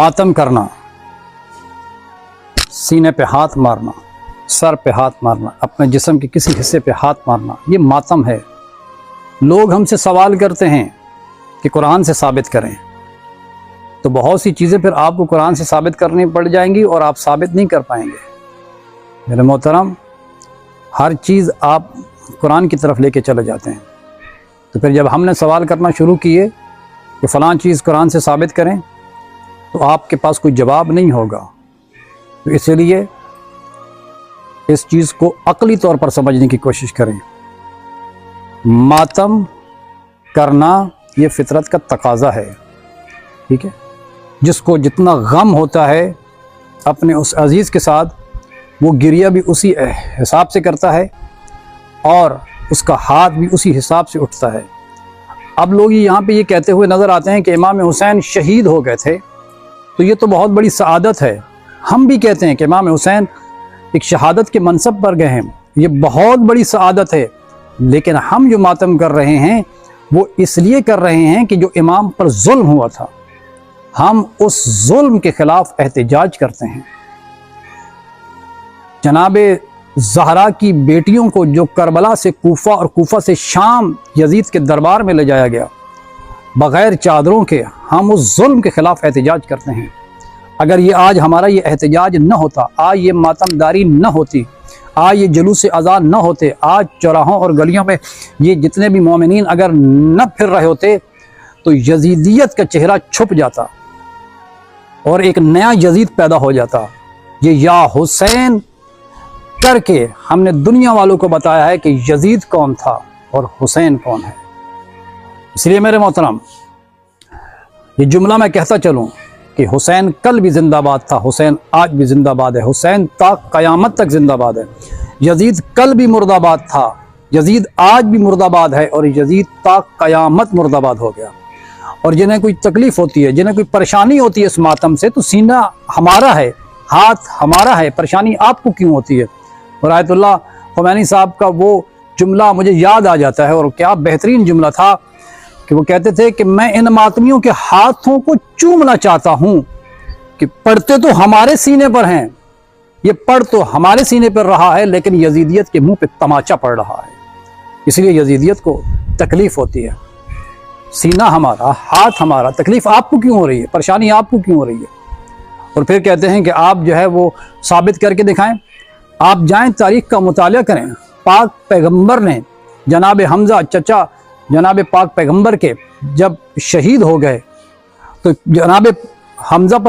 मातम करना, सीने पे हाथ मारना, सर पे हाथ मारना, अपने जिस्म के किसी हिस्से पे हाथ मारना, ये मातम है। लोग हमसे सवाल करते हैं कि कुरान से साबित करें, तो बहुत सी चीज़ें फिर आपको कुरान से साबित करनी पड़ जाएंगी और आप साबित नहीं कर पाएंगे। मेरे मोहतरम, हर चीज़ आप कुरान की तरफ लेके चले जाते हैं, तो फिर जब हमने सवाल करना शुरू किए कि फ़लाँ चीज़ कुरान से साबित करें, तो आपके पास कोई जवाब नहीं होगा। तो इसलिए इस चीज़ को अक़ली तौर पर समझने की कोशिश करें। मातम करना ये फितरत का तकाज़ा है, ठीक है। जिसको जितना गम होता है अपने उस अज़ीज़ के साथ, वो गिरिया भी उसी हिसाब से करता है और उसका हाथ भी उसी हिसाब से उठता है। अब लोग यहाँ पे ये कहते हुए नज़र आते हैं कि इमाम हुसैन शहीद हो गए थे, तो ये तो बहुत बड़ी सआदत है। हम भी कहते हैं कि इमाम हुसैन एक शहादत के मनसब पर गए हैं, ये बहुत बड़ी सआदत है। लेकिन हम जो मातम कर रहे हैं वो इसलिए कर रहे हैं कि जो इमाम पर जुल्म हुआ था, हम उस जुल्म के खिलाफ एहतजाज करते हैं। जनाबे ज़हरा की बेटियों को जो करबला से कूफा और कूफा से शाम यजीद के दरबार में ले जाया गया बग़ैर चादरों के, हम उस जुल्म के ख़िलाफ़ एहतजाज करते हैं। अगर ये आज हमारा ये एहतजाज न होता, आज ये मातमदारी न होती, आज ये जुलूस अज़ान न होते, आज चौराहों और गलियों में ये जितने भी मोमिनीन अगर न फिर रहे होते, तो यजीदियत का चेहरा छुप जाता और एक नया यजीद पैदा हो जाता। ये या हुसैन करके हमने दुनिया वालों को बताया है कि यजीद कौन था और हुसैन कौन है। इसलिए मेरे मोहतरम, ये जुमला मैं कहता चलूँ कि हुसैन कल भी जिंदाबाद था, हुसैन आज भी जिंदाबाद है, हुसैन ता क़यामत तक जिंदाबाद है। यजीद कल भी मुर्दाबाद था, यजीद आज भी मुर्दाबाद है और यजीद ता क़यामत मुर्दाबाद हो गया। और जिन्हें कोई तकलीफ़ होती है, जिन्हें कोई परेशानी होती है इस मातम से, तो सीना हमारा है, हाथ हमारा है, परेशानी आपको क्यों होती है। और आयतुल्लाह ख़ुमैनी साहब का वो जुमला मुझे याद आ जाता है, और क्या बेहतरीन जुमला था कि वो कहते थे कि मैं इन मातमियों के हाथों को चूमना चाहता हूँ कि पढ़ते तो हमारे सीने पर हैं, ये पढ़ तो हमारे सीने पर रहा है, लेकिन यजीदियत के मुंह पे तमाचा पड़ रहा है। इसलिए यजीदियत को तकलीफ़ होती है। सीना हमारा, हाथ हमारा, तकलीफ़ आपको क्यों हो रही है, परेशानी आपको क्यों हो रही है। और फिर कहते हैं कि आप जो है वो साबित करके दिखाएं। आप जाएं, तारीख़ का मुताला करें। पाक पैगम्बर ने जनाब हमज़ा चचा जनाब पाक पैगम्बर के जब शहीद हो गए, तो जनाब हमज़ा पर